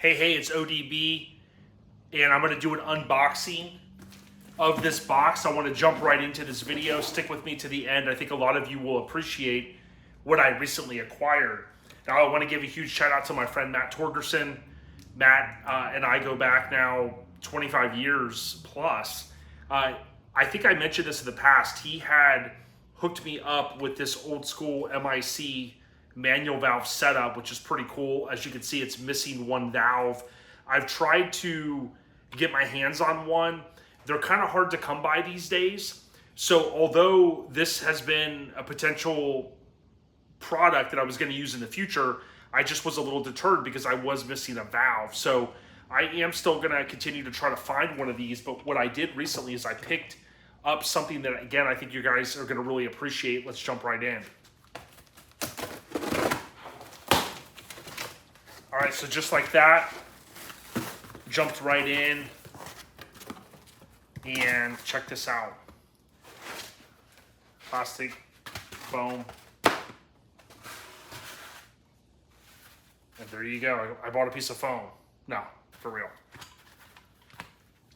Hey, it's ODB, and I'm going to do an unboxing of this box. I want to jump right into this video. Stick with me to the end. I think a lot of you will appreciate what I recently acquired. Now, I want to give a huge shout out to my friend Matt Torgerson. Matt and I go back now 25 years plus. I think I mentioned this in the past. He had hooked me up with this old school MIC manual valve setup, which is pretty cool. As you can see, it's missing one valve. I've tried to get my hands on one. They're kind of hard to come by these days. So although this has been a potential product that I was going to use in the future, I just was a little deterred because I was missing a valve. So I am still going to continue to try to find one of these. But what I did recently is I picked up something that, again, I think you guys are going to really appreciate. Let's jump right in. All right, so just like that, jumped right in, and check this out. Plastic, foam, and there you go. I bought a piece of foam. No, for real.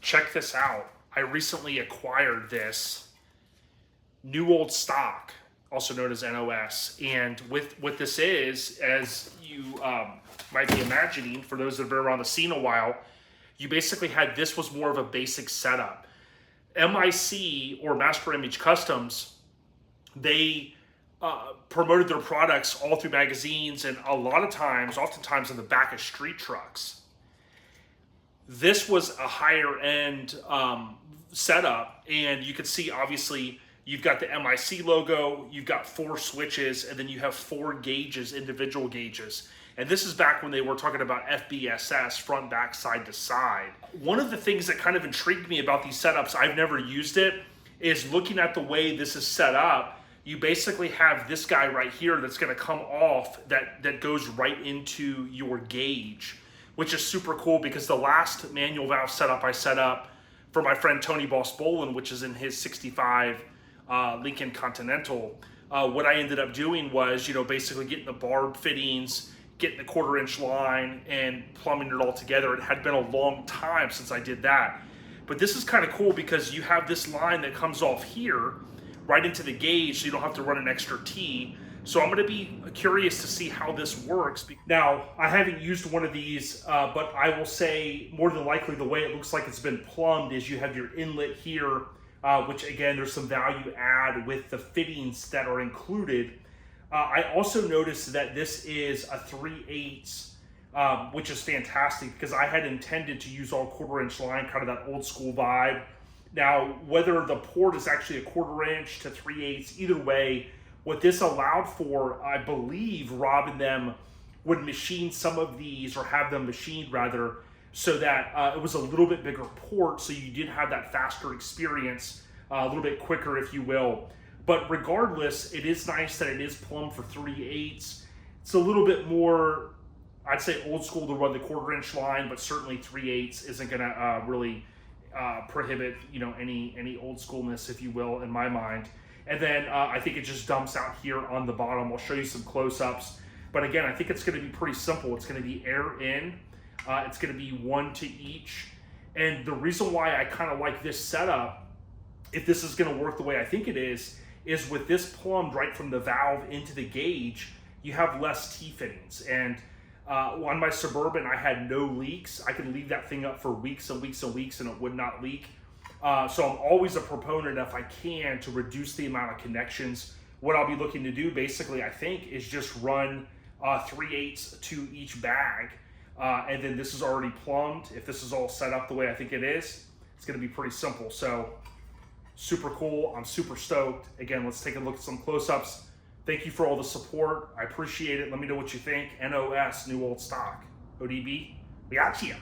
Check this out. I recently acquired this new old stock, also known as NOS, and what this is, as you might be imagining, for those that have been around the scene a while, you basically had, this was more of a basic setup. MIC, or Master Image Customs, they promoted their products all through magazines and a lot of times, oftentimes in the back of street trucks. This was a higher end setup, and you can see obviously you've got the MIC logo, you've got 4 switches, and then you have 4 gauges, individual gauges. And this is back when they were talking about FBSS, front, back, side to side. One of the things that kind of intrigued me about these setups, I've never used it, is looking at the way this is set up. You basically have this guy right here that's gonna come off that goes right into your gauge, which is super cool because the last manual valve setup I set up for my friend Tony Boss Bolin, which is in his 65 Lincoln Continental, what I ended up doing was, basically getting the barb fittings, getting the 1/4 inch line, and plumbing it all together. It had been a long time since I did that. But this is kind of cool because you have this line that comes off here right into the gauge, so you don't have to run an extra T. So I'm going to be curious to see how this works. Now, I haven't used one of these, but I will say more than likely the way it looks like it's been plumbed is you have your inlet here, which again, there's some value add with the fittings that are included. I also noticed that this is a 3/8, which is fantastic because I had intended to use all 1/4 inch line, kind of that old school vibe. Now, whether the port is actually a 1/4 inch to 3/8, either way, what this allowed for, I believe Rob and them would machine some of these, or have them machined rather, so that it was a little bit bigger port, so you did have that faster experience, a little bit quicker, if you will. But regardless, it is nice that it is plumbed for 3/8. It's a little bit more, I'd say, old school to run the 1/4 inch line, but certainly 3/8 isn't gonna really prohibit any old schoolness, if you will, in my mind. And then I think it just dumps out here on the bottom. I'll show you some close-ups. But again, I think it's gonna be pretty simple. It's gonna be air in, it's gonna be 1 to each. And the reason why I kind of like this setup, if this is gonna work the way I think it is with this plumbed right from the valve into the gauge, you have less T-fittings. And on my Suburban, I had no leaks. I could leave that thing up for weeks and weeks and weeks and it would not leak. So I'm always a proponent, if I can, to reduce the amount of connections. What I'll be looking to do, basically, I think, is just run 3/8 to each bag. And then this is already plumbed. If this is all set up the way I think it is, it's gonna be pretty simple. So super cool, I'm super stoked. Again, let's take a look at some close-ups. Thank you for all the support, I appreciate it. Let me know what you think. NOS, new old stock. ODB, we got you.